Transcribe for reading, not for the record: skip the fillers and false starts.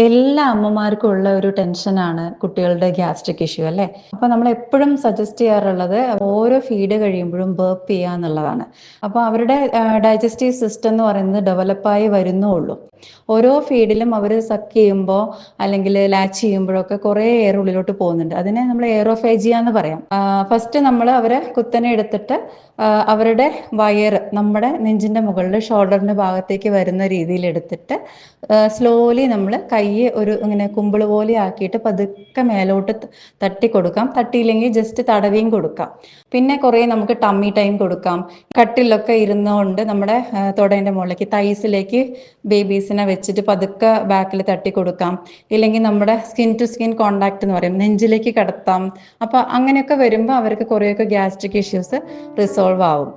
എല്ലാ അമ്മമാർക്കും ഉള്ള ഒരു ടെൻഷനാണ് കുട്ടികളുടെ ഗ്യാസ്ട്രിക് ഇഷ്യൂ അല്ലേ. അപ്പോൾ നമ്മൾ എപ്പോഴും സജസ്റ്റ് ചെയ്യാറുള്ളത് ഓരോ ഫീഡ് കഴിയുമ്പോഴും ബേപ്പ് ചെയ്യുക എന്നുള്ളതാണ്. അപ്പോൾ അവരുടെ ഡൈജസ്റ്റീവ് സിസ്റ്റം എന്ന് പറയുന്നത് ഡെവലപ്പായി വരുന്നുള്ളൂ. ഓരോ ഫീഡിലും അവർ സക്ക് ചെയ്യുമ്പോൾ അല്ലെങ്കിൽ ലാച്ച് ചെയ്യുമ്പോഴൊക്കെ കുറേ എയർ ഉള്ളിലോട്ട് പോകുന്നുണ്ട്. അതിനെ നമ്മൾ എയറോഫേജിയ എന്ന് പറയാം. ഫസ്റ്റ് നമ്മൾ അവരെ കുത്തനെ എടുത്തിട്ട് അവരുടെ വയറ് നമ്മുടെ നെഞ്ചിൻ്റെ മുകളിൽ ഷോൾഡറിൻ്റെ ഭാഗത്തേക്ക് വരുന്ന രീതിയിൽ എടുത്തിട്ട് സ്ലോലി നമ്മൾ കൈ ഒരു ഇങ്ങനെ കുമ്പിള് പോലെ ആക്കിയിട്ട് പതുക്കെ മേലോട്ട് തട്ടി കൊടുക്കാം. തട്ടിയില്ലെങ്കിൽ ജസ്റ്റ് തടവിയും കൊടുക്കാം. പിന്നെ കുറേ നമുക്ക് ടമ്മി ടൈം കൊടുക്കാം. കട്ടിലൊക്കെ ഇരുന്നുകൊണ്ട് നമ്മുടെ തൊടേൻ്റെ മുകളിലേക്ക് തൈസിലേക്ക് ബേബീസിനെ വെച്ചിട്ട് പതുക്കെ ബാക്കിൽ തട്ടി കൊടുക്കാം. ഇല്ലെങ്കിൽ നമ്മുടെ സ്കിൻ ടു സ്കിൻ കോണ്ടാക്ട് എന്ന് പറയും, നെഞ്ചിലേക്ക് കടത്താം. അപ്പോൾ അങ്ങനെയൊക്കെ വരുമ്പോൾ അവർക്ക് കുറേയൊക്കെ ഗ്യാസ്ട്രിക് ഇഷ്യൂസ് റിസോൾവ് ആവും.